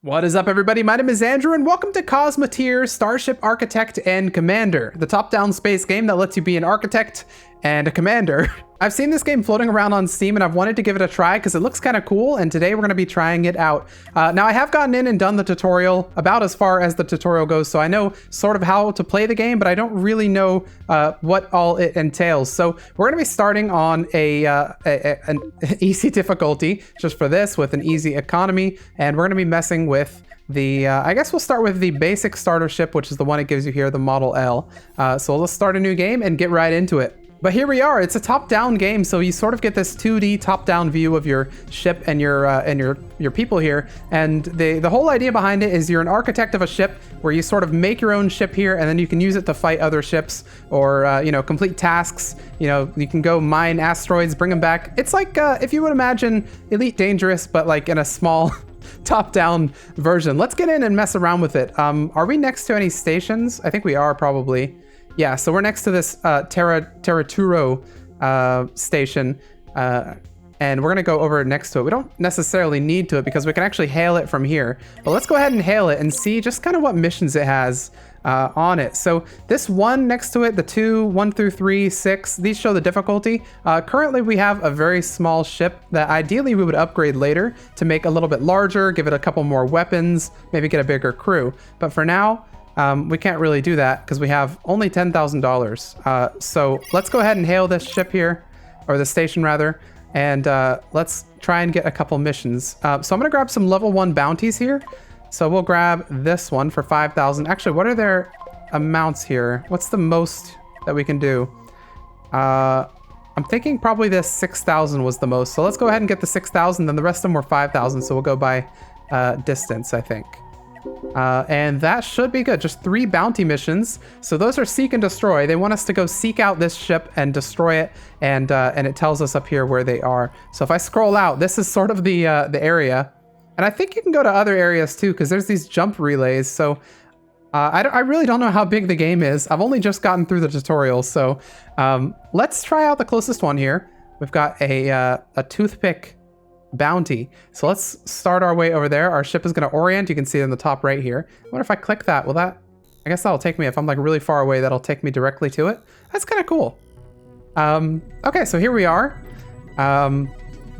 What is up, everybody? My name is Andrew, and welcome to Cosmoteer, Starship Architect and Commander, the top-down space game that lets you be an architect and a commander. I've seen this game floating around on Steam, and I've wanted to give it a try because it looks kind of cool, and today we're going to be trying it out. Now, I have gotten in and done the tutorial, about as far as the tutorial goes, so I know sort of how to play the game, but I don't really know what all it entails. So we're going to be starting on an easy difficulty, just for this, with an easy economy, and we're going to be messing with the, I guess we'll start with the basic starter ship, which is the one it gives you here, the Model L. So let's start a new game and get right into it. But here we are. It's a top-down game, so you sort of get this 2D top-down view of your ship and your people here. And the whole idea behind it is you're an architect of a ship where you sort of make your own ship here, and then you can use it to fight other ships or complete tasks. You can go mine asteroids, bring them back. It's like if you would imagine Elite Dangerous, but like in a small top-down version. Let's get in and mess around with it. Are we next to any stations? I think we are probably. Yeah, so we're next to this Terraturo station, and we're going to go over next to it. We don't necessarily need to it because we can actually hail it from here. But let's go ahead and hail it and see just kind of what missions it has on it. So this one next to it, the 2, 1 through 3, 6, these show the difficulty. Currently, we have a very small ship that ideally we would upgrade later to make a little bit larger, give it a couple more weapons, maybe get a bigger crew. But for now, we can't really do that because we have only $10,000. So let's go ahead and hail this ship here, or the station rather, and let's try and get a couple missions. So I'm gonna grab some level 1 bounties here. So we'll grab this one for 5,000. Actually, what are their amounts here? What's the most that we can do? I'm thinking probably this 6,000 was the most. So let's go ahead and get the 6,000. Then the rest of them were 5,000. So we'll go by distance, I think. And that should be good. Just 3 bounty missions. So those are seek and destroy. They want us to go seek out this ship and destroy it, and it tells us up here where they are. So if I scroll out, this is sort of the area, and I think you can go to other areas too because there's these jump relays. So I really don't know how big the game is. I've only just gotten through the tutorial, so let's try out the closest one here. We've got a toothpick bounty. So let's start our way over there. Our ship is going to orient. You can see it in the top right here. I wonder if I click that, will that, I guess that'll take me, if I'm like really far away, that'll take me directly to it. That's kind of cool. Okay, so here we are,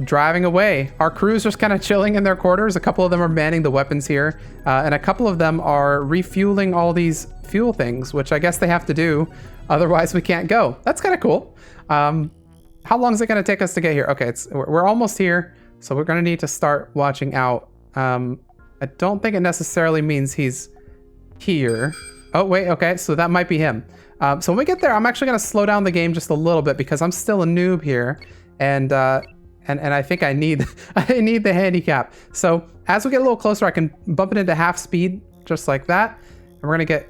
driving away. Our crew's just kind of chilling in their quarters. A couple of them are manning the weapons here, and a couple of them are refueling all these fuel things, which I guess they have to do, otherwise we can't go. That's kind of cool. How long is it going to take us to get here? Okay, we're almost here. So we're going to need to start watching out. I don't think it necessarily means he's here. Oh, wait, okay, so that might be him. So when we get there, I'm actually going to slow down the game just a little bit because I'm still a noob here. And I think I need I need the handicap. So as we get a little closer, I can bump it into half speed, just like that. And we're going to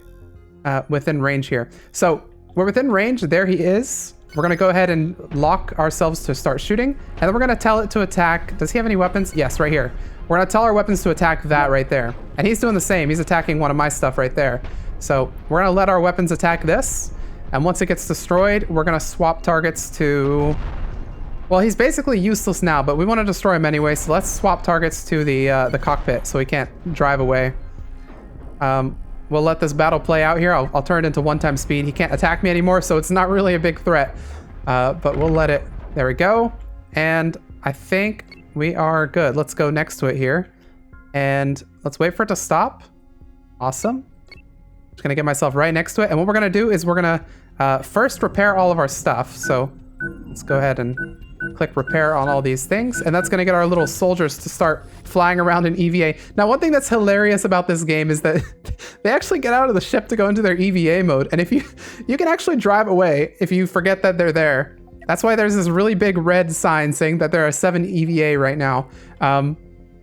get within range here. So we're within range. There he is. We're going to go ahead and lock ourselves to start shooting. And then we're going to tell it to attack. Does he have any weapons? Yes, right here. We're going to tell our weapons to attack that right there. And he's doing the same. He's attacking one of my stuff right there. So we're going to let our weapons attack this. And once it gets destroyed, we're going to swap targets to... Well, he's basically useless now, but we want to destroy him anyway. So let's swap targets to the cockpit so he can't drive away. We'll let this battle play out here. I'll turn it into 1x speed. He can't attack me anymore, so it's not really a big threat. But we'll let it... There we go. And I think we are good. Let's go next to it here. And let's wait for it to stop. Awesome. Just going to get myself right next to it. And what we're going to do is we're going to first repair all of our stuff. So let's go ahead and click repair on all these things, and that's going to get our little soldiers to start flying around in EVA. Now, one thing that's hilarious about this game is that they actually get out of the ship to go into their EVA mode, and if you can actually drive away if you forget that they're there. That's why there's this really big red sign saying that there are 7 EVA right now.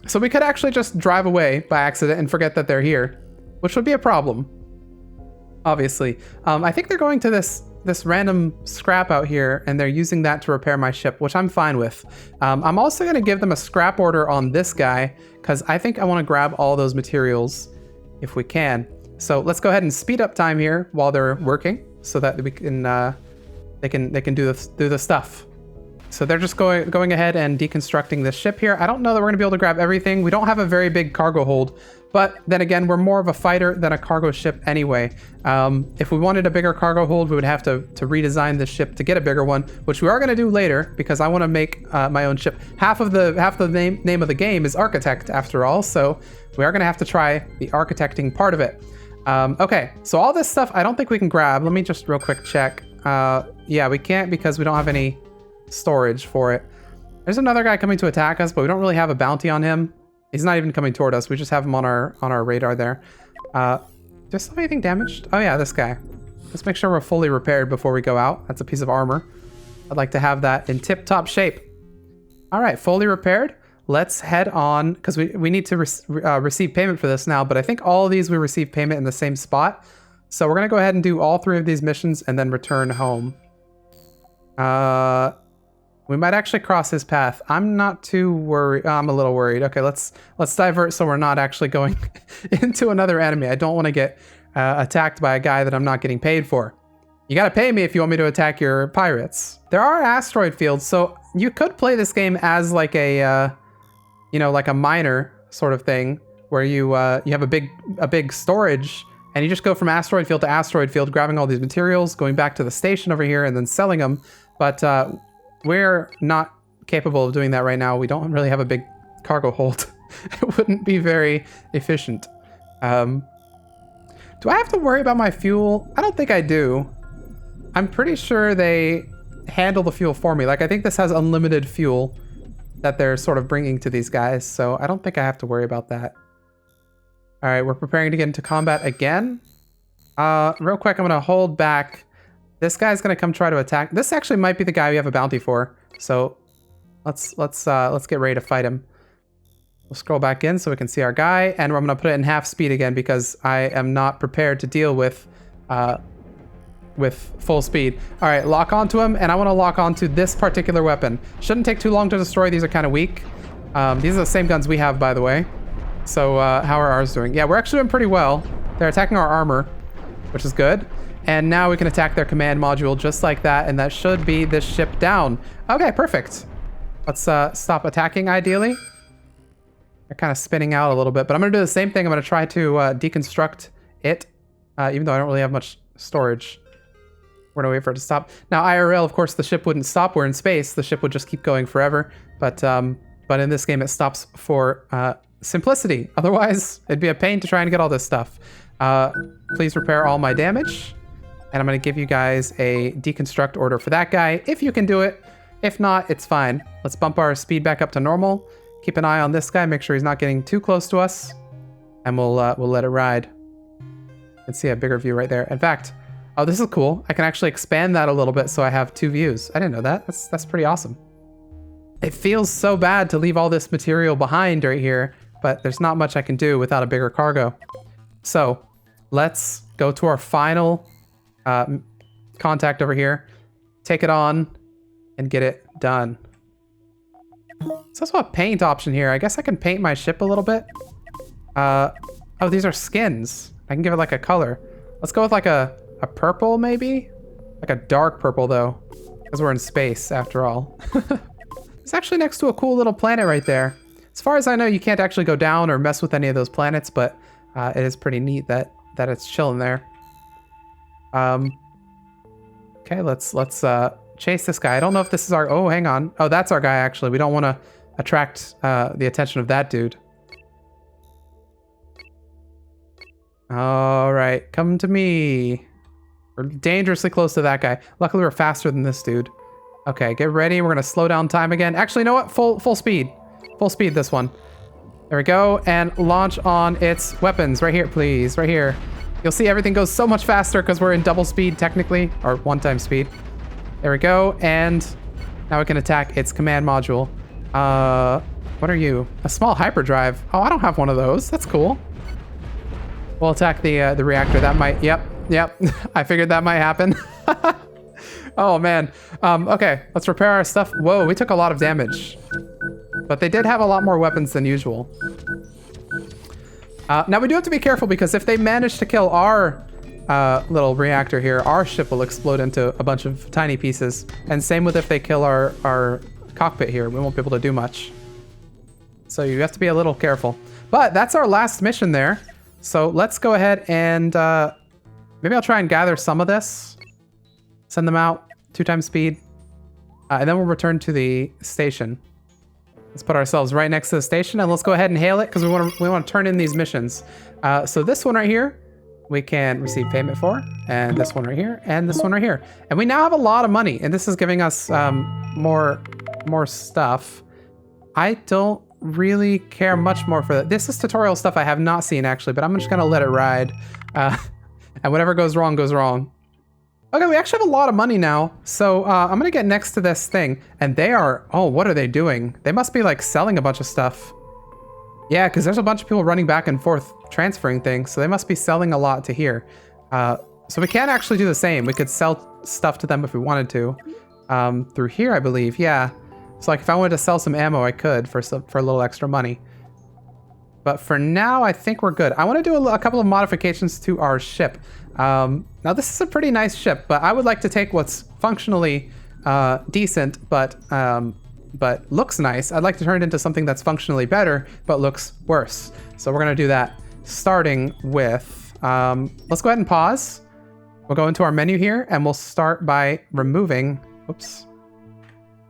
So we could actually just drive away by accident and forget that they're here, which would be a problem, obviously. I think they're going to this random scrap out here, and they're using that to repair my ship, which I'm fine with. I'm also going to give them a scrap order on this guy because I think I want to grab all those materials if we can. So let's go ahead and speed up time here while they're working so that we can they can do the stuff. So they're just going ahead and deconstructing this ship here. I don't know that we're going to be able to grab everything. We don't have a very big cargo hold But then again, we're more of a fighter than a cargo ship anyway. If we wanted a bigger cargo hold, we would have to redesign the ship to get a bigger one, which we are going to do later because I want to make my own ship. Half of the name of the game is Architect after all, so we are going to have to try the architecting part of it. Okay, so all this stuff I don't think we can grab. Let me just real quick check. Yeah, we can't because we don't have any storage for it. There's another guy coming to attack us, but we don't really have a bounty on him. He's not even coming toward us. We just have him on our radar there. Just anything damaged? Oh yeah, this guy. Let's make sure we're fully repaired before we go out. That's a piece of armor. I'd like to have that in tip-top shape. All right, fully repaired. Let's head on, because we need to receive payment for this now, but I think all of these we receive payment in the same spot. So we're going to go ahead and do all 3 of these missions and then return home. We might actually cross his path. I'm not too worried. I'm a little worried. Okay, let's divert so we're not actually going into another enemy. I don't want to get attacked by a guy that I'm not getting paid for. You got to pay me if you want me to attack your pirates. There are asteroid fields, so you could play this game as like a, like a miner sort of thing, where you have a big storage, and you just go from asteroid field to asteroid field, grabbing all these materials, going back to the station over here, and then selling them. But we're not capable of doing that right now. We don't really have a big cargo hold. It wouldn't be very efficient. Do I have to worry about my fuel? I don't think I do. I'm pretty sure they handle the fuel for me. Like, I think this has unlimited fuel that they're sort of bringing to these guys, so I don't think I have to worry about that. All right, we're preparing to get into combat again. Real quick, I'm gonna hold back. This guy's gonna come try to attack. This actually might be the guy we have a bounty for. So let's get ready to fight him. We'll scroll back in so we can see our guy, and I'm gonna put it in half speed again because I am not prepared to deal with full speed. All right, lock onto him, and I want to lock onto this particular weapon. Shouldn't take too long to destroy. These are kind of weak. These are the same guns we have, by the way. So how are ours doing? Yeah, we're actually doing pretty well. They're attacking our armor, which is good. And now we can attack their command module just like that, and that should be this ship down. Okay, perfect. Let's stop attacking, ideally. They're kind of spinning out a little bit, but I'm going to do the same thing. I'm going to try to deconstruct it, even though I don't really have much storage. We're going to wait for it to stop. Now, IRL, of course, the ship wouldn't stop. We're in space. The ship would just keep going forever. But in this game, it stops for simplicity. Otherwise, it'd be a pain to try and get all this stuff. Please repair all my damage. And I'm going to give you guys a deconstruct order for that guy, if you can do it. If not, it's fine. Let's bump our speed back up to normal. Keep an eye on this guy. Make sure he's not getting too close to us. And we'll let it ride. You can see a bigger view right there. In fact, oh, this is cool. I can actually expand that a little bit so I have 2 views. I didn't know that. That's pretty awesome. It feels so bad to leave all this material behind right here, but there's not much I can do without a bigger cargo. So let's go to our final contact over here, take it on, and get it done. There's also a paint option here. I guess I can paint my ship a little bit. Oh, these are skins. I can give it like a color. Let's go with like a purple, maybe? Like a dark purple, though, because we're in space, after all. It's actually next to a cool little planet right there. As far as I know, you can't actually go down or mess with any of those planets, but it is pretty neat that it's chilling there. Okay, let's chase this guy. I don't know if this is our... Oh, hang on. Oh, that's our guy, actually. We don't want to attract the attention of that dude. All right, come to me. We're dangerously close to that guy. Luckily, we're faster than this dude. Okay, get ready. We're going to slow down time again. Actually, you know what? Full speed. Full speed, this one. There we go. And launch on its weapons. Right here, please. Right here. You'll see everything goes so much faster because we're in double speed, technically. Or 1x speed. There we go. And now we can attack its command module. What are you? A small hyperdrive. Oh, I don't have one of those. That's cool. We'll attack the reactor. That might... Yep. I figured that might happen. Oh, man. Okay, let's repair our stuff. Whoa, we took a lot of damage. But they did have a lot more weapons than usual. Now, we do have to be careful because if they manage to kill our little reactor here, our ship will explode into a bunch of tiny pieces. And same with if they kill our cockpit here. We won't be able to do much. So you have to be a little careful. But that's our last mission there. So let's go ahead and maybe I'll try and gather some of this. Send them out 2 times speed. And then we'll return to the station. Let's put ourselves right next to the station and let's go ahead and hail it because we want to turn in these missions. So this one right here, we can receive payment for, and this one right here, and this one right here. And we now have a lot of money, and this is giving us more stuff. I don't really care much more for that. This is tutorial stuff I have not seen actually, but I'm just gonna let it ride. And whatever goes wrong, goes wrong. Okay, we actually have a lot of money now. So I'm gonna get next to this thing, and they are, oh, what are they doing? They must be like selling a bunch of stuff. Yeah, because there's a bunch of people running back and forth transferring things, so they must be selling a lot to here. So we can actually do the same. We could sell stuff to them if we wanted to. Through here, I believe, yeah. So like if I wanted to sell some ammo, I could for a little extra money. But for now, I think we're good. I want to do a couple of modifications to our ship. Now this is a pretty nice ship, but I would like to take what's functionally decent, but looks nice. I'd like to turn it into something that's functionally better, but looks worse. So we're gonna do that, starting with, let's go ahead and pause. We'll go into our menu here, and we'll start by removing,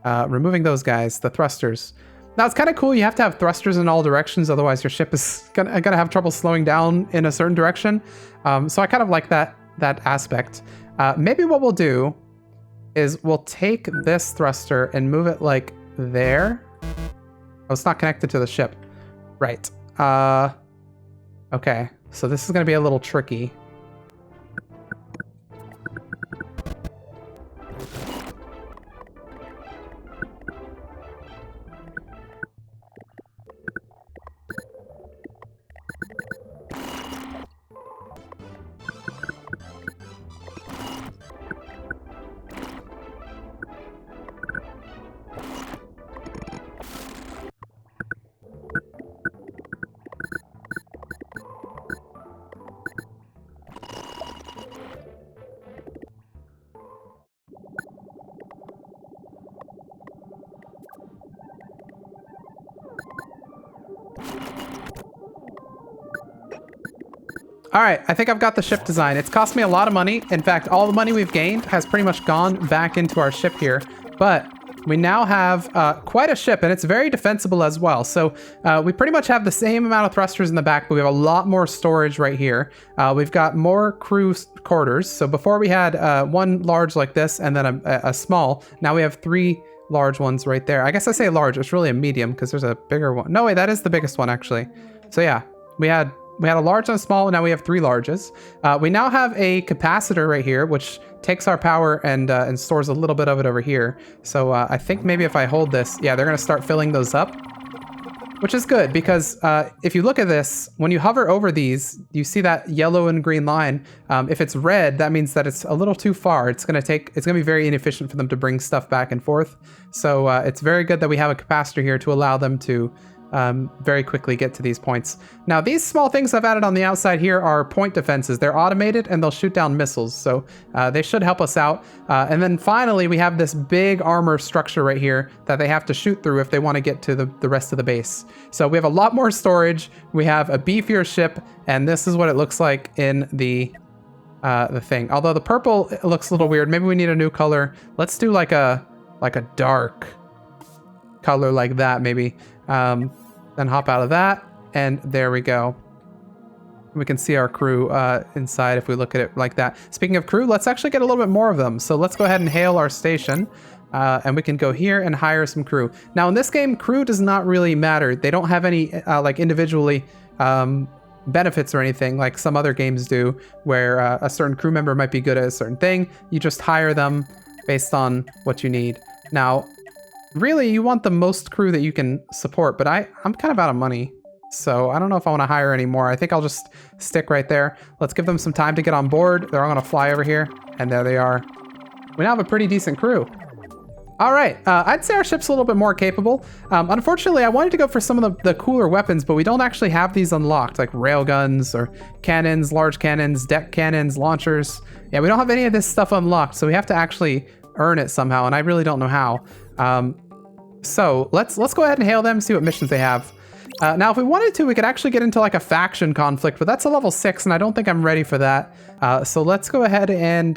removing those guys, the thrusters. Now it's kind of cool. You have to have thrusters in all directions, otherwise your ship is gonna have trouble slowing down in a certain direction. So I kind of like that aspect. Maybe what we'll do is we'll take this thruster and move it like there. Oh, it's not connected to the ship. Right. Okay, so this is gonna be a little tricky. All right, I think I've got the ship design. It's cost me a lot of money. In fact, all the money we've gained has pretty much gone back into our ship here. But we now have quite a ship, and it's very defensible as well. So we pretty much have the same amount of thrusters in the back, but we have a lot more storage right here. We've got more crew quarters. So before we had one large like this and then a small. Now we have 3 large ones right there. I guess I say large, it's really a medium because there's a bigger one. No, wait, that is the biggest one actually. So yeah, we had a large and a small, and now we have 3 larges. We now have a capacitor right here, which takes our power and stores a little bit of it over here. So I think maybe if I hold this, yeah, they're gonna start filling those up, which is good because if you look at this, when you hover over these, you see that yellow and green line. If it's red, that means that it's a little too far. It's gonna be very inefficient for them to bring stuff back and forth. So it's very good that we have a capacitor here to allow them to very quickly get to these points. Now, these small things I've added on the outside here are point defenses. They're automated and they'll shoot down missiles, so they should help us out. And then finally, we have this big armor structure right here that they have to shoot through if they want to get to the rest of the base. So we have a lot more storage. We have a beefier ship, and this is what it looks like in the thing. Although the purple looks a little weird. Maybe we need a new color. Let's do like a dark color like that, maybe. Then hop out of that, and there we go. We can see our crew inside if we look at it like that. Speaking of crew, let's actually get a little bit more of them. So let's go ahead and hail our station, and we can go here and hire some crew. Now in this game, crew does not really matter. They don't have any like individually benefits or anything like some other games do, where a certain crew member might be good at a certain thing. You just hire them based on what you need. Now, really, you want the most crew that you can support, but I'm kind of out of money, so I don't know if I want to hire any more. I think I'll just stick right there. Let's give them some time to get on board. They're all going to fly over here, and there they are. We now have a pretty decent crew. All right, I'd say our ship's a little bit more capable. Unfortunately, I wanted to go for some of the cooler weapons, but we don't actually have these unlocked, like railguns or cannons, large cannons, deck cannons, launchers. Yeah, we don't have any of this stuff unlocked, so we have to actually earn it somehow, and I really don't know how. So let's go ahead and hail them, see what missions they have. Now, if we wanted to, we could actually get into like a faction conflict, but that's a level 6, and I don't think I'm ready for that. So let's go ahead and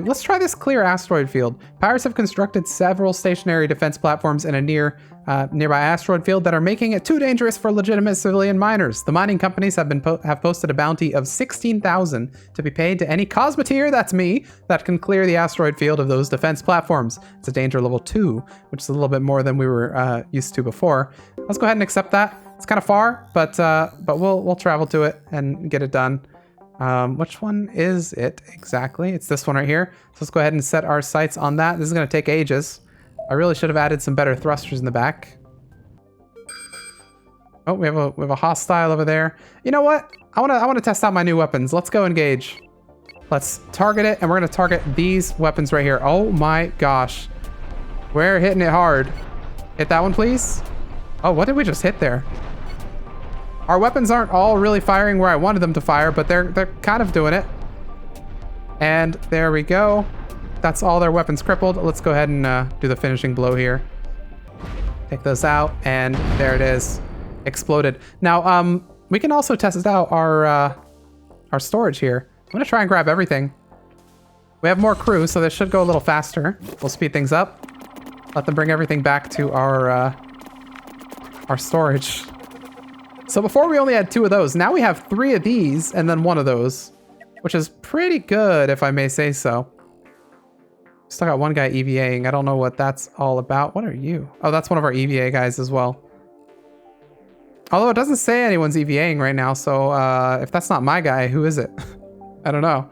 let's try this clear asteroid field. Pirates have constructed several stationary defense platforms in a nearby asteroid field that are making it too dangerous for legitimate civilian miners. The mining companies have posted a bounty of 16,000 to be paid to any Cosmoteer, that's me, that can clear the asteroid field of those defense platforms. It's a danger level 2, which is a little bit more than we were used to before. Let's go ahead and accept that. It's kind of far, but we'll travel to it and get it done. Which one is it exactly? It's this one right here. So let's go ahead and set our sights on that. This is going to take ages. I really should have added some better thrusters in the back. Oh, we have a hostile over there. You know what? I want to test out my new weapons. Let's go engage. Let's target it, and we're going to target these weapons right here. Oh my gosh. We're hitting it hard. Hit that one, please. Oh, what did we just hit there? Our weapons aren't all really firing where I wanted them to fire, but they're kind of doing it. And there we go. That's all their weapons crippled. Let's go ahead and do the finishing blow here. Take those out, and there it is. Exploded. Now, we can also test out our storage here. I'm gonna try and grab everything. We have more crew, so this should go a little faster. We'll speed things up. Let them bring everything back to our storage. So before we only had 2 of those. Now we have 3 of these and then 1 of those, which is pretty good, if I may say so. Still got one guy EVAing. I don't know what that's all about. What are you? Oh, that's one of our EVA guys as well. Although it doesn't say anyone's EVAing right now, so if that's not my guy, who is it? I don't know.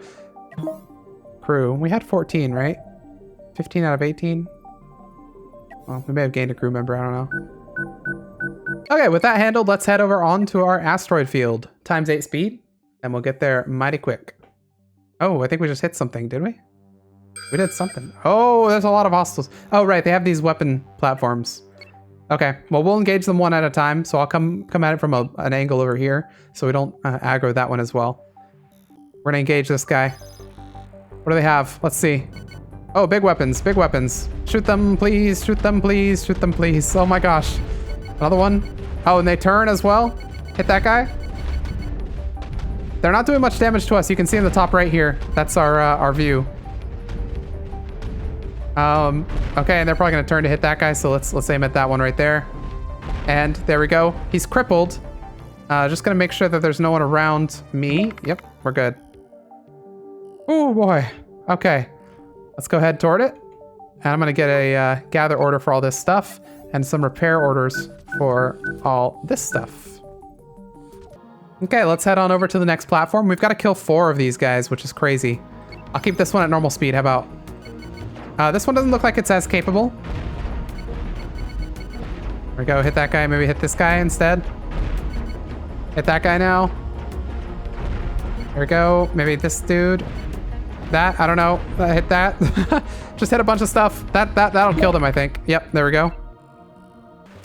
Crew. We had 14, right? 15 out of 18? Well, we may have gained a crew member. I don't know. Okay, with that handled, let's head over onto our asteroid field. Times 8 speed, and we'll get there mighty quick. Oh, I think we just hit something, did we? We did something. Oh, there's a lot of hostiles. Oh, right, they have these weapon platforms. Okay, well, we'll engage them one at a time, so I'll come at it from an angle over here, so we don't aggro that one as well. We're gonna engage this guy. What do they have? Let's see. Oh, big weapons, big weapons. Shoot them, please, shoot them, please, shoot them, please. Oh my gosh. Another one. Oh, and they turn as well. Hit that guy. They're not doing much damage to us. You can see in the top right here. That's our view. Okay, and they're probably gonna turn to hit that guy, so let's aim at that one right there. And there we go. He's crippled. Just gonna make sure that there's no one around me. Yep, we're good. Oh boy. Okay. Let's go ahead toward it. And I'm gonna get a gather order for all this stuff and some repair orders for all this stuff. Okay, let's head on over to the next platform. We've got to kill 4 of these guys, which is crazy. I'll keep this one at normal speed. How about? This one doesn't look like it's as capable. There we go. Hit that guy. Maybe hit this guy instead. Hit that guy now. There we go. Maybe this dude. That, I don't know. Hit that. Just hit a bunch of stuff. That'll kill them, I think. Yep, there we go.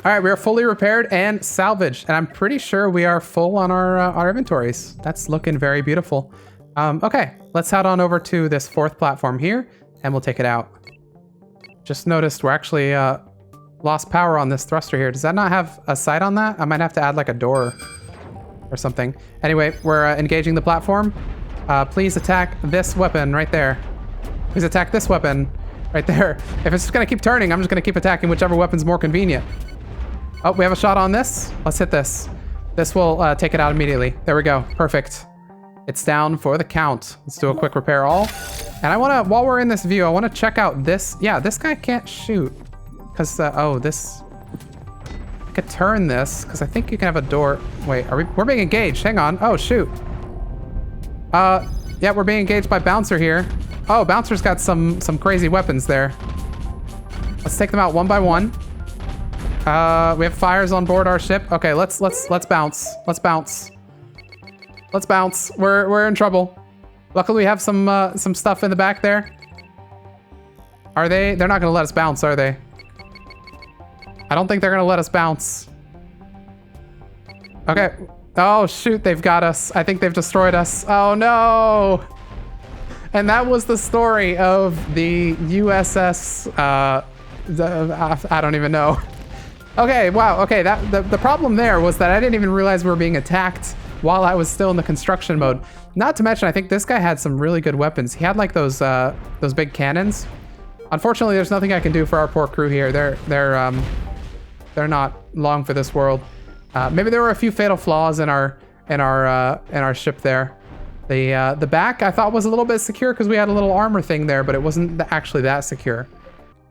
All right, we are fully repaired and salvaged, and I'm pretty sure we are full on our inventories. That's looking very beautiful. Okay, let's head on over to this 4th platform here, and we'll take it out. Just noticed we're actually lost power on this thruster here. Does that not have a sight on that? I might have to add like a door or something. Anyway, we're engaging the platform. Please attack this weapon right there. Please attack this weapon right there. If it's just gonna keep turning, I'm just gonna keep attacking whichever weapon's more convenient. Oh, we have a shot on this. Let's hit this. This will take it out immediately. There we go. Perfect. It's down for the count. Let's do a quick repair all. And I wanna, while we're in this view, I wanna check out this. Yeah, this guy can't shoot. Cause, oh, this, I could turn this, cause I think you can have a door. Wait, we're being engaged. Hang on. Oh, shoot. Yeah, we're being engaged by Bouncer here. Oh, Bouncer's got some crazy weapons there. Let's take them out one by one. We have fires on board our ship. Okay, let's bounce. Let's bounce. Let's bounce. We're in trouble. Luckily, we have some stuff in the back there. Are they? They're not gonna let us bounce, are they? I don't think they're gonna let us bounce. Okay. Oh shoot, they've got us. I think they've destroyed us. Oh no! And that was the story of the USS. I don't even know. Okay, wow, okay, the problem there was that I didn't even realize we were being attacked while I was still in the construction mode. Not to mention, I think this guy had some really good weapons. He had like those big cannons. Unfortunately, there's nothing I can do for our poor crew here. They're not long for this world. Maybe there were a few fatal flaws in our ship there. The back I thought was a little bit secure because we had a little armor thing there, but it wasn't actually that secure.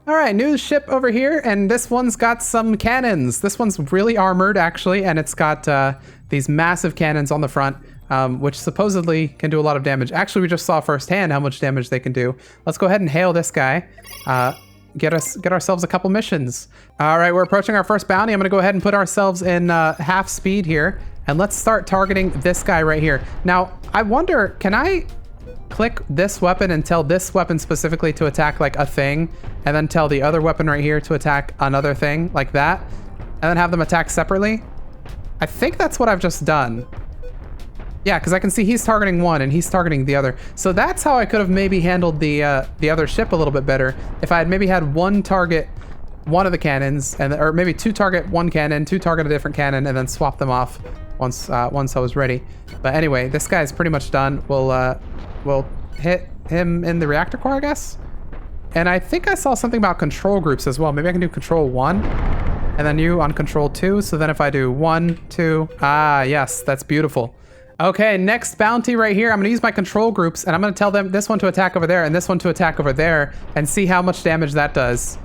All right, new ship over here, and this one's got some cannons. This one's really armored, actually, and it's got these massive cannons on the front, which supposedly can do a lot of damage. Actually, we just saw firsthand how much damage they can do. Let's go ahead and hail this guy. Get ourselves a couple missions. All right, we're approaching our first bounty. I'm gonna go ahead and put ourselves in half speed here, and let's start targeting this guy right here. Now, I wonder, can I click this weapon and tell this weapon specifically to attack like a thing, and then tell the other weapon right here to attack another thing like that, and then have them attack separately? I think that's what I've just done. Yeah, because I can see he's targeting one and he's targeting the other. So that's how I could have maybe handled the other ship a little bit better if I had maybe had one target one of the cannons, and or maybe two target one cannon, two target a different cannon, and then swap them off once I was ready. But anyway, this guy's pretty much done. We'll hit him in the reactor core, I guess. And I think I saw something about control groups as well. Maybe I can do control 1 and then you on control 2. So then if I do 1, 2, yes, that's beautiful. Okay, next bounty right here. I'm gonna use my control groups and I'm gonna tell them this one to attack over there and this one to attack over there and see how much damage that does.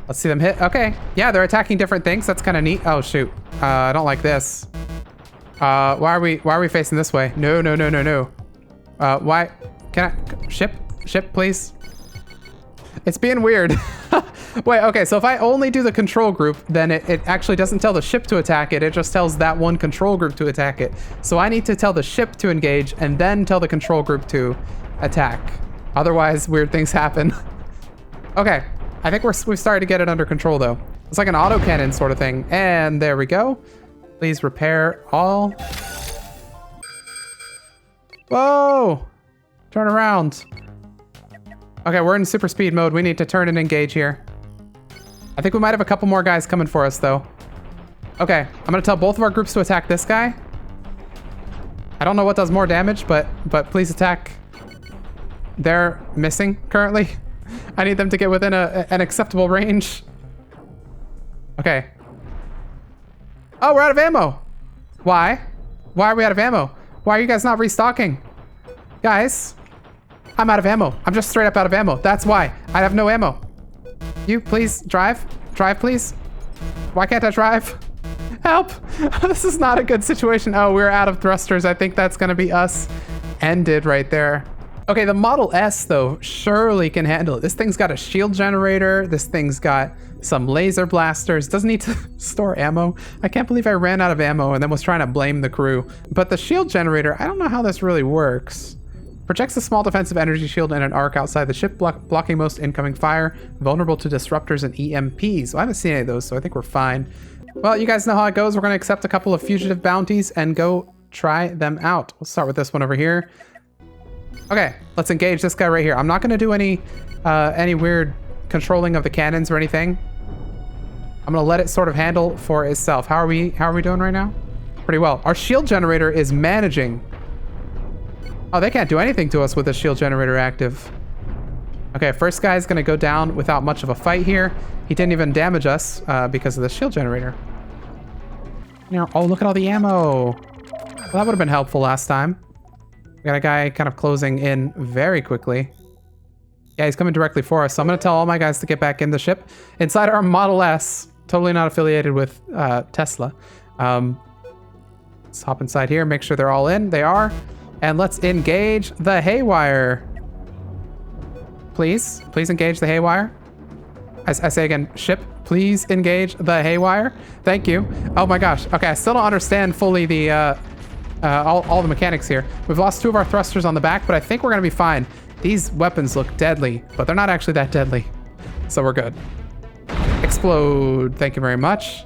Let's see them hit. Okay, yeah, they're attacking different things. That's kind of neat. Oh shoot, I don't like this. Why are we facing this way? No. Why? Can I ship, please? It's being weird. Wait, okay, so if I only do the control group, then it actually doesn't tell the ship to attack it. It just tells that one control group to attack it. So I need to tell the ship to engage and then tell the control group to attack. Otherwise, weird things happen. Okay, I think we've started to get it under control though. It's like an autocannon sort of thing. And there we go. Please repair all. Whoa! Turn around. Okay, we're in super speed mode. We need to turn and engage here. I think we might have a couple more guys coming for us though. Okay, I'm gonna tell both of our groups to attack this guy. I don't know what does more damage, but please attack. They're missing currently. I need them to get within an acceptable range. Okay. Oh, we're out of ammo. Why? Why are we out of ammo? Why are you guys not restocking? Guys, I'm out of ammo. I'm just straight up out of ammo. That's why. I have no ammo. You, please, drive. Drive, please. Why can't I drive? Help! This is not a good situation. Oh, we're out of thrusters. I think that's gonna be us ended right there. Okay, the Model S, though, surely can handle it. This thing's got a shield generator. This thing's got some laser blasters. Doesn't need to store ammo. I can't believe I ran out of ammo and then was trying to blame the crew. But the shield generator, I don't know how this really works. Projects a small defensive energy shield in an arc outside the ship, blocking most incoming fire, vulnerable to disruptors and EMPs. Well, I haven't seen any of those, so I think we're fine. Well, you guys know how it goes. We're going to accept a couple of fugitive bounties and go try them out. We'll start with this one over here. Okay, let's engage this guy right here. I'm not going to do any weird controlling of the cannons or anything. I'm going to let it sort of handle for itself. How are we doing right now? Pretty well. Our shield generator is managing. Oh, they can't do anything to us with the shield generator active. Okay, first guy's going to go down without much of a fight here. He didn't even damage us because of the shield generator. Now, oh, look at all the ammo. Well, that would have been helpful last time. We got a guy kind of closing in very quickly. Yeah, he's coming directly for us. So I'm going to tell all my guys to get back in the ship. Inside our Model S, totally not affiliated with Tesla. Let's hop inside here, make sure they're all in. They are. And let's engage the haywire. Please engage the haywire. I say again, ship, please engage the haywire. Thank you. Oh my gosh. Okay, I still don't understand fully the all the mechanics here. We've lost 2 of our thrusters on the back, but I think we're gonna be fine. These weapons look deadly, but they're not actually that deadly. So we're good. Explode. Thank you very much.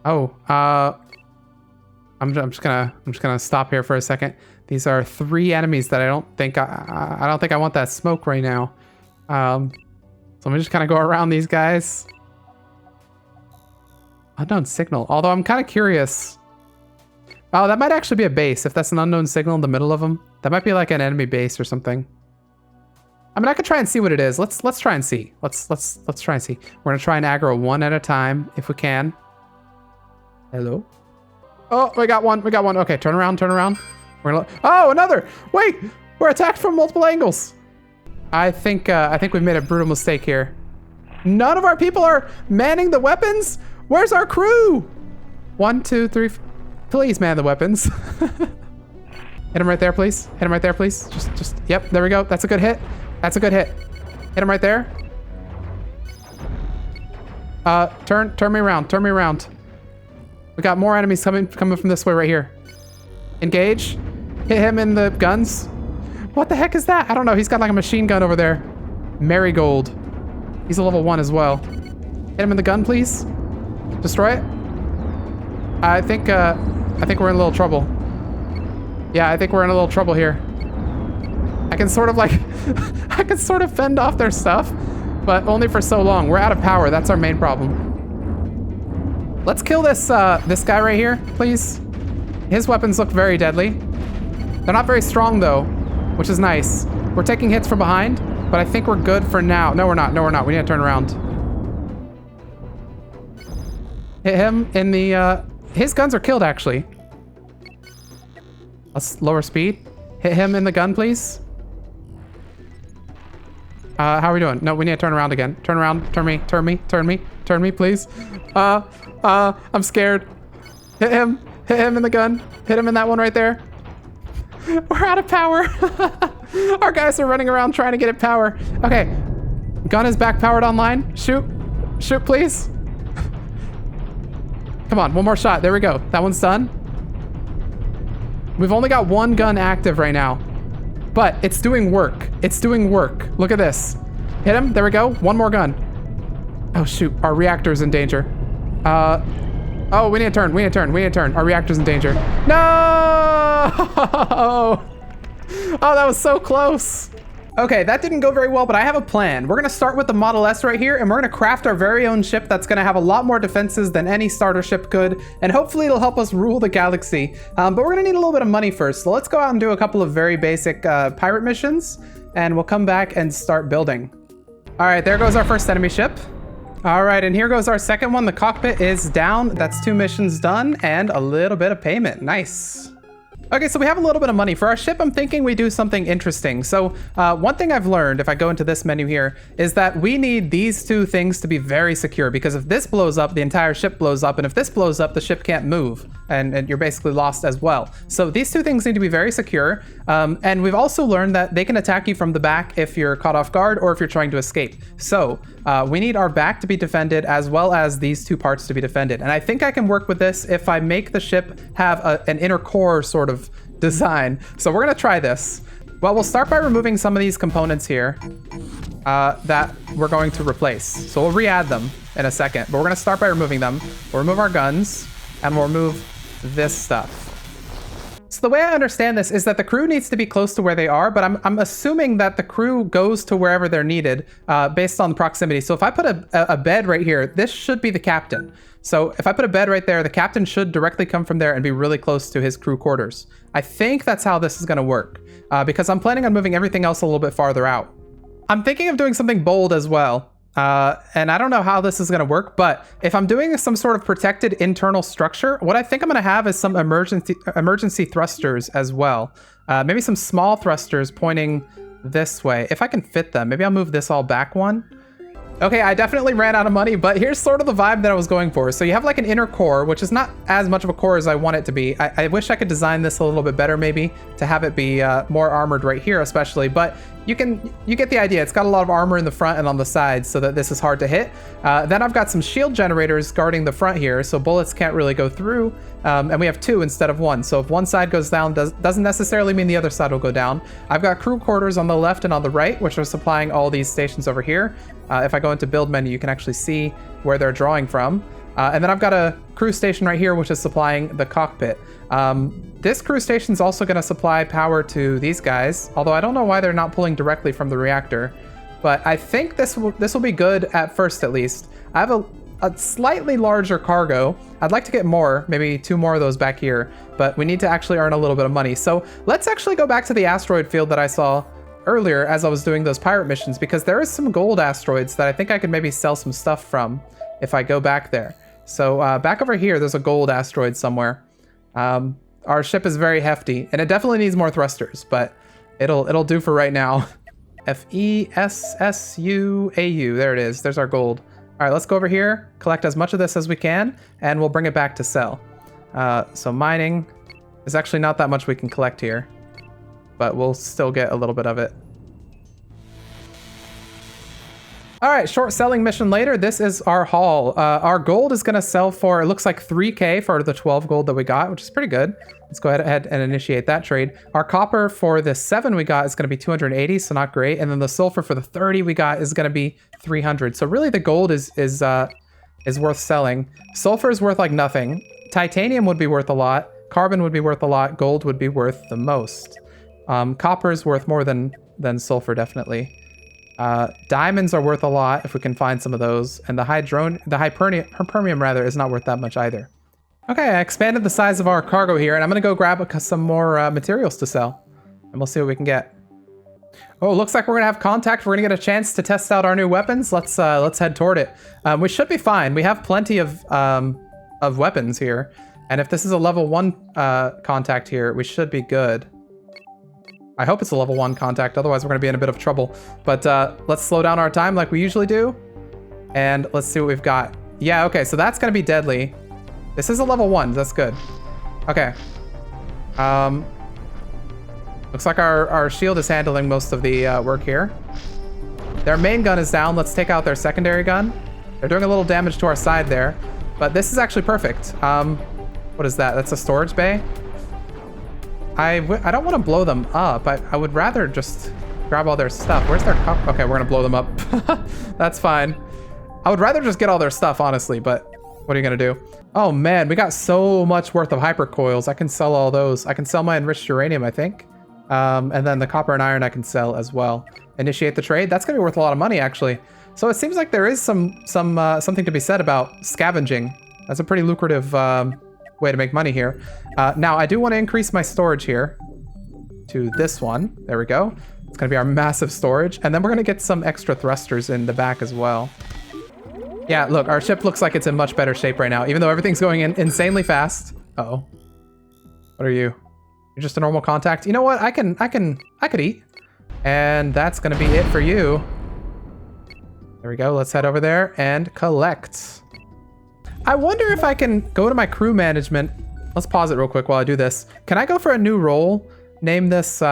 Oh, I'm just gonna stop here for a second. These are 3 enemies that I don't think I want that smoke right now. So let me just kind of go around these guys. Unknown signal. Although I'm kind of curious. Oh, that might actually be a base. If that's an unknown signal in the middle of them, that might be like an enemy base or something. I mean, I could try and see what it is. Let's try and see. Let's try and see. We're gonna try and aggro one at a time if we can. Hello. Oh, we got one. We got one. Okay, turn around. Turn around. We're gonna. Oh, another. Wait, we're attacked from multiple angles. I think we've made a brutal mistake here. None of our people are manning the weapons. Where's our crew? 1, 2, 3. Please man the weapons. Hit him right there, please. Hit him right there, please. Just. Yep. There we go. That's a good hit. That's a good hit. Hit him right there. Turn me around. Turn me around. We got more enemies coming from this way right here. Engage. Hit him in the guns. What the heck is that? I don't know. He's got like a machine gun over there. Marigold. He's a level 1 as well. Hit him in the gun, please. Destroy it. I think we're in a little trouble. Yeah, I think we're in a little trouble here. I can sort of like, I can sort of fend off their stuff, but only for so long. We're out of power. That's our main problem. Let's kill this this guy right here, please. His weapons look very deadly. They're not very strong though, which is nice. We're taking hits from behind, but I think we're good for now. No, we're not. No, we're not. We need to turn around. Hit him in the, his guns are killed actually. Let's lower speed. Hit him in the gun, please. How are we doing? No, we need to turn around again. Turn around. Turn me, please. I'm scared. Hit him in the gun. Hit him in that one right there. We're out of power. Our guys are running around trying to get it power. Okay. Gun is back powered online. Shoot, please. Come on, one more shot. There we go. That one's done. We've only got one gun active right now, but it's doing work. It's doing work. Look at this. Hit him. There we go. One more gun. Oh, shoot. Our reactor's in danger. Oh, we need to turn. We need to turn. Our reactor's in danger. No! Oh, that was so close. Okay, that didn't go very well, but I have a plan. We're gonna start with the Model S right here, and we're gonna craft our very own ship that's gonna have a lot more defenses than any starter ship could, and hopefully it'll help us rule the galaxy. But we're gonna need a little bit of money first, so let's go out and do a couple of very basic pirate missions, and we'll come back and start building. All right, there goes our first enemy ship. All right, and here goes our second one. The cockpit is down. That's 2 missions done, and a little bit of payment. Nice. Okay, so we have a little bit of money. For our ship, I'm thinking we do something interesting. So one thing I've learned, if I go into this menu here, is that we need these 2 things to be very secure, because if this blows up, the entire ship blows up, and if this blows up, the ship can't move, and you're basically lost as well. So these 2 things need to be very secure, and we've also learned that they can attack you from the back if you're caught off guard or if you're trying to escape. So we need our back to be defended as well as these 2 parts to be defended. And I think I can work with this if I make the ship have an inner core sort of design. So we're gonna try this. Well, we'll start by removing some of these components here that we're going to replace. So we'll re-add them in a second, but we're gonna start by removing them. We'll remove our guns, and we'll remove this stuff. So the way I understand this is that the crew needs to be close to where they are, but I'm assuming that the crew goes to wherever they're needed based on proximity. So if I put a bed right here, this should be the captain. So if I put a bed right there, the captain should directly come from there and be really close to his crew quarters. I think that's how this is going to work because I'm planning on moving everything else a little bit farther out. I'm thinking of doing something bold as well. And I don't know how this is going to work, but if I'm doing some sort of protected internal structure, what I think I'm going to have is some emergency thrusters as well. Maybe some small thrusters pointing this way. If I can fit them, maybe I'll move this all back one. Okay, I definitely ran out of money, but here's sort of the vibe that I was going for. So you have like an inner core, which is not as much of a core as I want it to be. I wish I could design this a little bit better maybe to have it be more armored right here especially, but you get the idea. It's got a lot of armor in the front and on the sides so that this is hard to hit. Then I've got some shield generators guarding the front here, so bullets can't really go through. And we have 2 instead of 1. So if one side goes down, doesn't necessarily mean the other side will go down. I've got crew quarters on the left and on the right, which are supplying all these stations over here. If I go into build menu, you can actually see where they're drawing from. And then I've got a crew station right here, which is supplying the cockpit. This crew station is also going to supply power to these guys, although I don't know why they're not pulling directly from the reactor. But I think this will be good at first, at least. I have a slightly larger cargo. I'd like to get more, maybe 2 more of those back here, but we need to actually earn a little bit of money. So let's actually go back to the asteroid field that I saw earlier as I was doing those pirate missions, because there is some gold asteroids that I think I could maybe sell some stuff from if I go back there. So back over here, there's a gold asteroid somewhere. Our ship is very hefty, and it definitely needs more thrusters, but it'll do for right now. F-E-S-S-U-A-U. There it is. There's our gold. All right, let's go over here, collect as much of this as we can, and we'll bring it back to sell. So mining, there's actually not that much we can collect here, but we'll still get a little bit of it. All right, short selling mission later. This is our haul. Our gold is going to sell for, it looks like 3K for the 12 gold that we got, which is pretty good. Let's go ahead and initiate that trade. Our copper for the 7 we got is going to be 280, so not great. And then the sulfur for the 30 we got is going to be 300. So really the gold is worth selling. Sulfur is worth like nothing. Titanium would be worth a lot. Carbon would be worth a lot. Gold would be worth the most. Copper is worth more than sulfur, definitely. Diamonds are worth a lot if we can find some of those, and the hypermium rather is not worth that much either. Okay, I expanded the size of our cargo here, and I'm gonna go grab some more materials to sell, and we'll see what we can get. Oh, looks like we're gonna have contact. We're gonna get a chance to test out our new weapons. Let's head toward it. We should be fine. We have plenty of weapons here, and if this is a level 1 contact here, we should be good. I hope it's a level 1 contact, otherwise we're going to be in a bit of trouble. But let's slow down our time like we usually do. And let's see what we've got. Yeah, okay, so that's going to be deadly. This is a level 1, that's good. Okay. Looks like our shield is handling most of the work here. Their main gun is down. Let's take out their secondary gun. They're doing a little damage to our side there. But this is actually perfect. What is that? That's a storage bay? I don't want to blow them up. I would rather just grab all their stuff. Where's their cup? Okay, we're gonna blow them up. That's fine. I would rather just get all their stuff, honestly, but what are you gonna do? Oh man, we got so much worth of hypercoils. I can sell all those. I can sell my enriched uranium, I think. And then the copper and iron I can sell as well. Initiate the trade. That's gonna be worth a lot of money, actually. So it seems like there is something to be said about scavenging. That's a pretty lucrative way to make money here. Now, I do want to increase my storage here to this one. There we go. It's going to be our massive storage. And then we're going to get some extra thrusters in the back as well. Yeah, look, our ship looks like it's in much better shape right now, even though everything's going in insanely fast. Uh-oh. What are you? You're just a normal contact? You know what? I could eat. And that's going to be it for you. There we go. Let's head over there and collect. I wonder if I can go to my crew management. Let's pause it real quick while I do this. Can I go for a new role? Name this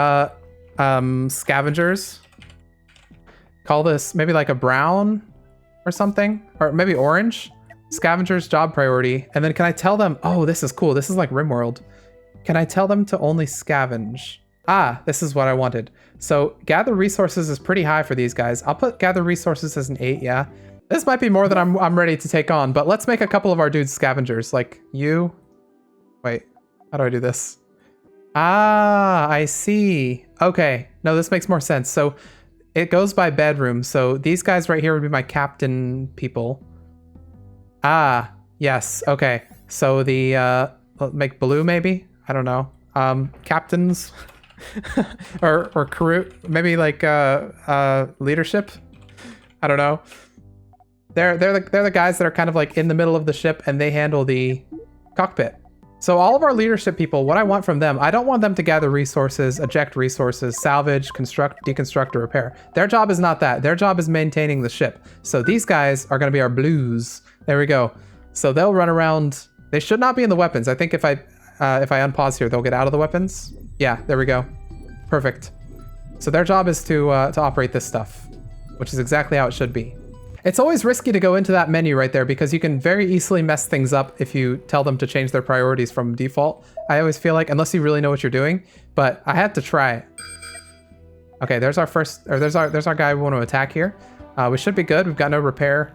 scavengers. Call this maybe like a brown or something, or maybe orange. Scavengers job priority. And then can I tell them, oh, this is cool. This is like RimWorld. Can I tell them to only scavenge? Ah, this is what I wanted. So gather resources is pretty high for these guys. I'll put gather resources as an 8, yeah. This might be more than I'm ready to take on, but let's make a couple of our dudes scavengers. Like you. Wait, how do I do this? Ah, I see. Okay, no, this makes more sense. So it goes by bedroom. So these guys right here would be my captain people. Ah, yes. Okay, so the make blue maybe. I don't know. Captains or crew, maybe like leadership. I don't know. They're the guys that are kind of like in the middle of the ship, and they handle the cockpit. So all of our leadership people, what I want from them, I don't want them to gather resources, eject resources, salvage, construct, deconstruct, or repair. Their job is not that. Their job is maintaining the ship. So these guys are going to be our blues. There we go. So they'll run around. They should not be in the weapons. I think if I unpause here, they'll get out of the weapons. Yeah, there we go. Perfect. So their job is to operate this stuff, which is exactly how it should be. It's always risky to go into that menu right there because you can very easily mess things up if you tell them to change their priorities from default. I always feel like, unless you really know what you're doing, but I had to try it. Okay, there's our first, or there's our guy we want to attack here. We should be good. We've got no repair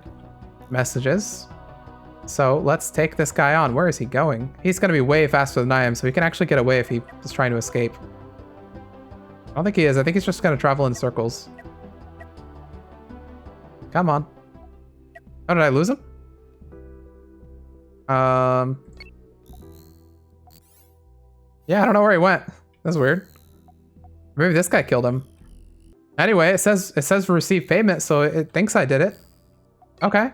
messages. So let's take this guy on. Where is he going? He's going to be way faster than I am, so he can actually get away if he is trying to escape. I don't think he is. I think he's just going to travel in circles. Come on. Oh, did I lose him? Yeah, I don't know where he went. That's weird. Maybe this guy killed him. Anyway, it says receive payment, so it thinks I did it. Okay.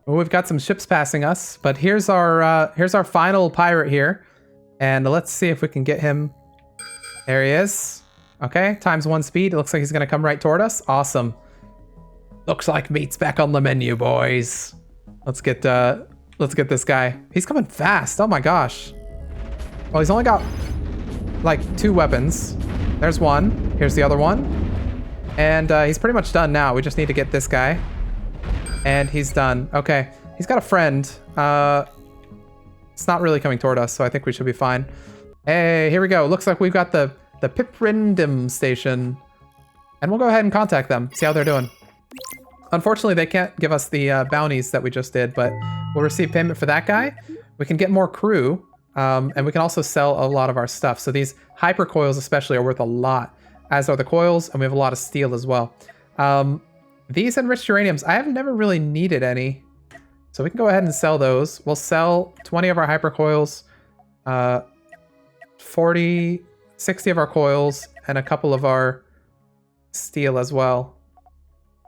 Well, we've got some ships passing us, but here's our final pirate here. And let's see if we can get him. There he is. Okay, ×1 speed. It looks like he's gonna come right toward us. Awesome. Looks like meat's back on the menu, boys. Let's get this guy. He's coming fast. Oh my gosh. Well, he's only got like 2 weapons. There's one. Here's the other one. And he's pretty much done now. We just need to get this guy. And he's done. Okay. He's got a friend. It's not really coming toward us, so I think we should be fine. Hey, here we go. Looks like we've got the Piprindum station. And we'll go ahead and contact them. See how they're doing. Unfortunately, they can't give us the bounties that we just did, but we'll receive payment for that guy. We can get more crew. And we can also sell a lot of our stuff. So these hyper coils especially are worth a lot, as are the coils, and we have a lot of steel as well. These enriched uraniums, I have never really needed any. So we can go ahead and sell those. We'll sell 20 of our hyper coils, 60 of our coils, and a couple of our steel as well.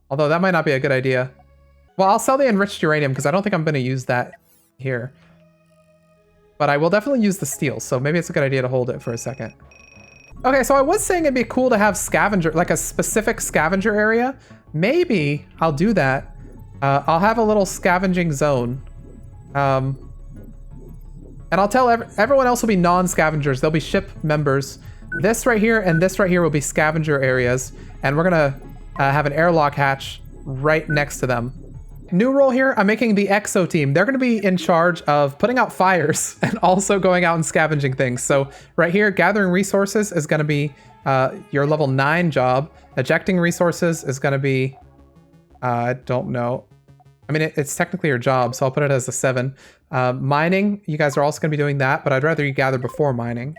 Although that might not be a good idea. Well, I'll sell the enriched uranium because I don't think I'm going to use that here. But I will definitely use the steel, so maybe it's a good idea to hold it for a second. Okay, so I was saying it'd be cool to have scavenger, like a specific scavenger area. Maybe I'll do that. I'll have a little scavenging zone. And I'll tell everyone else will be non-scavengers. They'll be ship members. This right here and this right here will be scavenger areas. And we're gonna have an airlock hatch right next to them. New role here, I'm making the EXO team. They're going to be in charge of putting out fires and also going out and scavenging things. So right here, gathering resources is going to be your level 9 job. Ejecting resources is going to be, I don't know. I mean, it's technically your job, so I'll put it as a 7. Mining, you guys are also going to be doing that, but I'd rather you gather before mining.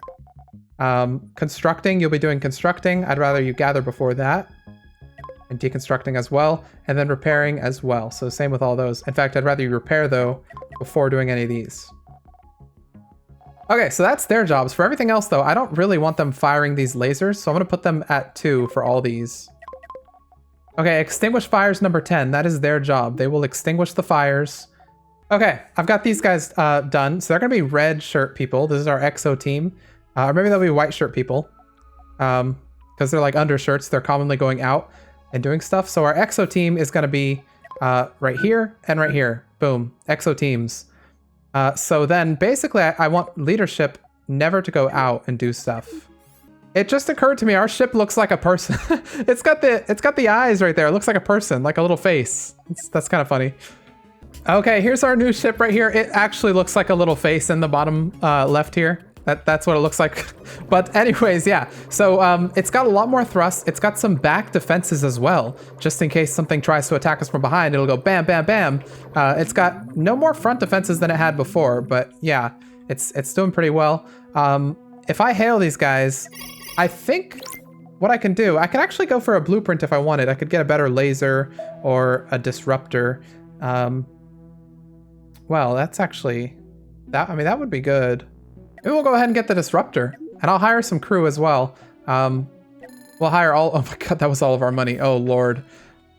Constructing, you'll be doing constructing. I'd rather you gather before that. And deconstructing as well, and then repairing as well. So same with all those. In fact, I'd rather you repair though before doing any of these. Okay, so that's their jobs. For everything else though, I don't really want them firing these lasers, so I'm gonna put them at 2 for all these. Okay, extinguish fires number 10. That is their job. They will extinguish the fires. Okay, I've got these guys done. So they're gonna be red shirt people. This is our EXO team. Or maybe they'll be white shirt people. Because they're like undershirts, they're commonly going out and doing stuff. So our EXO team is going to be right here and right here. Boom. EXO teams. So then basically I want leadership never to go out and do stuff. It just occurred to me our ship looks like a person. It's got the eyes right there. It looks like a person, like a little face. That's kind of funny. Okay, here's our new ship right here. It actually looks like a little face in the bottom left here. That's what it looks like. But anyways, yeah. So it's got a lot more thrust. It's got some back defenses as well, just in case something tries to attack us from behind. It'll go bam, bam, bam. It's got no more front defenses than it had before, but yeah, it's doing pretty well. If I hail these guys, I think what I can do, I can actually go for a blueprint if I wanted. I could get a better laser or a disruptor. Well, that's actually that. I mean, that would be good. Maybe we'll go ahead and get the disruptor, and I'll hire some crew as well. We'll hire all, oh my god, that was all of our money. Oh lord.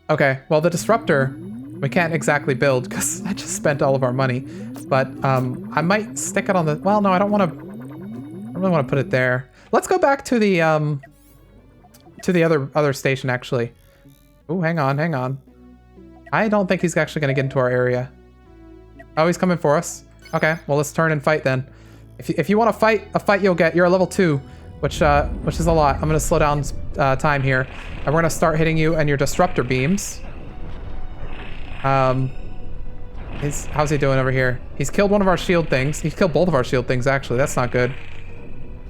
Okay, well the disruptor, we can't exactly build because I just spent all of our money. But I might stick it on the, well no, I don't really want to put it there. Let's go back to the other station actually. Oh, hang on. I don't think he's actually gonna get into our area. Oh, he's coming for us. Okay, well let's turn and fight then. If you want to fight, a fight you'll get. You're a level 2, which is a lot. I'm going to slow down time here. And we're going to start hitting you and your disruptor beams. How's he doing over here? He's killed one of our shield things. He's killed both of our shield things, actually. That's not good.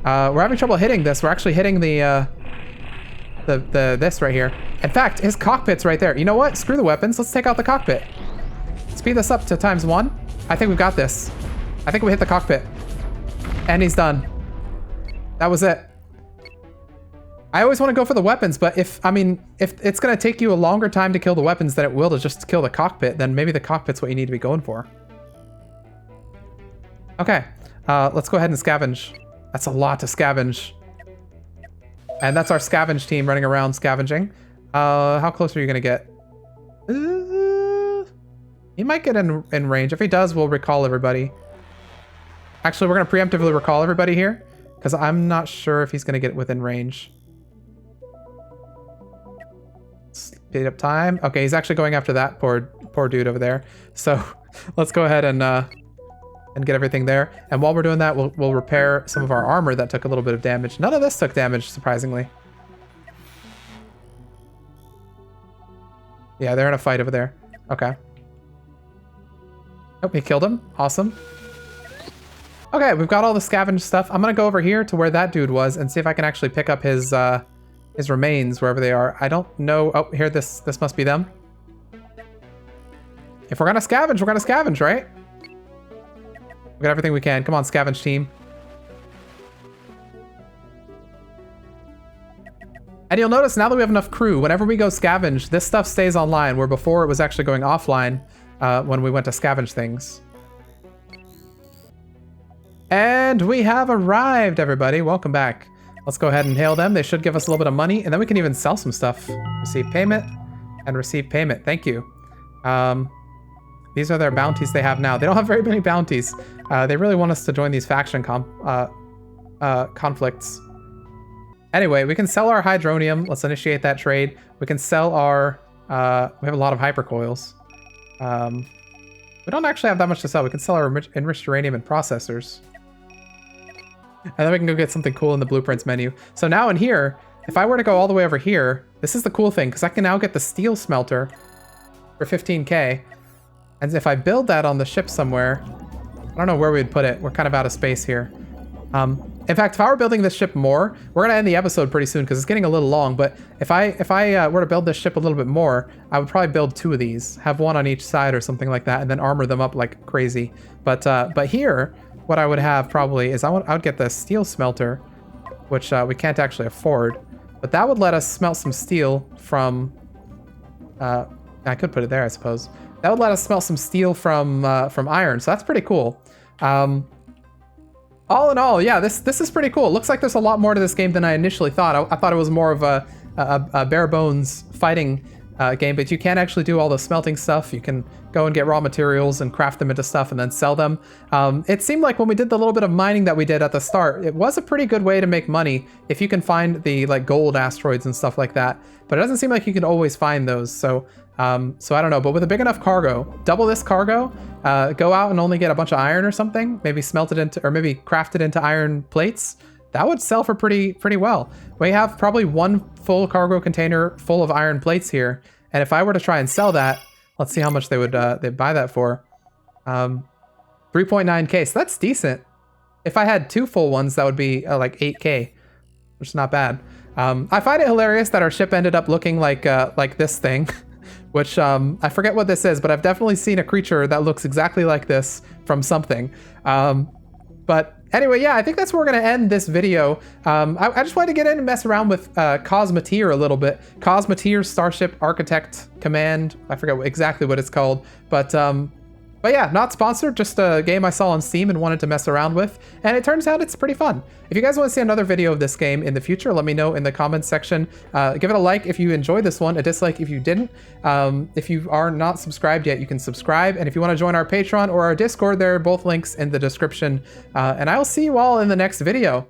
We're having trouble hitting this. We're actually hitting the this right here. In fact, his cockpit's right there. You know what? Screw the weapons. Let's take out the cockpit. Speed this up to ×1. I think we've got this. I think we hit the cockpit. And he's done. That was it. I always want to go for the weapons, but if it's going to take you a longer time to kill the weapons than it will to just kill the cockpit, then maybe the cockpit's what you need to be going for. Okay, let's go ahead and scavenge. That's a lot to scavenge. And that's our scavenge team running around scavenging. How close are you gonna get? He might get in range. If he does, we'll recall everybody. Actually, we're gonna preemptively recall everybody here, because I'm not sure if he's gonna get within range. Speed up time. Okay, he's actually going after that poor dude over there. So let's go ahead and get everything there. And while we're doing that, we'll repair some of our armor that took a little bit of damage. None of this took damage, surprisingly. Yeah, they're in a fight over there. Okay. Oh, he killed him. Awesome. Okay, we've got all the scavenge stuff. I'm gonna go over here to where that dude was and see if I can actually pick up his remains wherever they are. I don't know. Oh, here, this must be them. If we're gonna scavenge, right? We got everything we can. Come on, scavenge team. And you'll notice now that we have enough crew, whenever we go scavenge, this stuff stays online, where before it was actually going offline when we went to scavenge things. And we have arrived, everybody. Welcome back. Let's go ahead and hail them. They should give us a little bit of money, and then we can even sell some stuff. Receive payment and receive payment. Thank you. These are their bounties they have now. They don't have very many bounties. They really want us to join these faction conflicts. Anyway, we can sell our hydronium. Let's initiate that trade. We can sell our... we have a lot of hypercoils. We don't actually have that much to sell. We can sell our enriched uranium and processors. And then we can go get something cool in the blueprints menu. So now in here, if I were to go all the way over here, this is the cool thing, because I can now get the steel smelter for 15k. And if I build that on the ship somewhere, I don't know where we'd put it. We're kind of out of space here. In fact, if I were building this ship more, we're gonna end the episode pretty soon because it's getting a little long. But if I were to build this ship a little bit more, I would probably build 2 of these, have one on each side or something like that, and then armor them up like crazy. But here, what I would have probably is I would get the steel smelter, which we can't actually afford, but that would let us smelt some steel from. I could put it there, I suppose. That would let us smelt some steel from iron, so that's pretty cool. All in all, yeah, this is pretty cool. It looks like there's a lot more to this game than I initially thought. I thought it was more of a bare bones fighting game, but you can actually do all the smelting stuff. You can go and get raw materials and craft them into stuff and then sell them. It seemed like when we did the little bit of mining that we did at the start, it was a pretty good way to make money if you can find the like gold asteroids and stuff like that. But it doesn't seem like you can always find those. So I don't know, but with a big enough cargo, double this cargo, go out and only get a bunch of iron or something, maybe smelt it into, or maybe craft it into iron plates. That would sell for pretty well. We have probably 1 full cargo container full of iron plates here. And if I were to try and sell that, let's see how much they would they'd buy that for. 3.9k, so that's decent. If I had 2 full ones, that would be like 8k, which is not bad. I find it hilarious that our ship ended up looking like this thing, which I forget what this is, but I've definitely seen a creature that looks exactly like this from something. But anyway, yeah, I think that's where we're going to end this video. I just wanted to get in and mess around with Cosmoteer a little bit. Cosmoteer, Starship Architect Command. I forget exactly what it's called. But yeah, not sponsored, just a game I saw on Steam and wanted to mess around with. And it turns out it's pretty fun. If you guys want to see another video of this game in the future, let me know in the comments section. Give it a like if you enjoyed this one, a dislike if you didn't. If you are not subscribed yet, you can subscribe. And if you want to join our Patreon or our Discord, there are both links in the description. And I will see you all in the next video.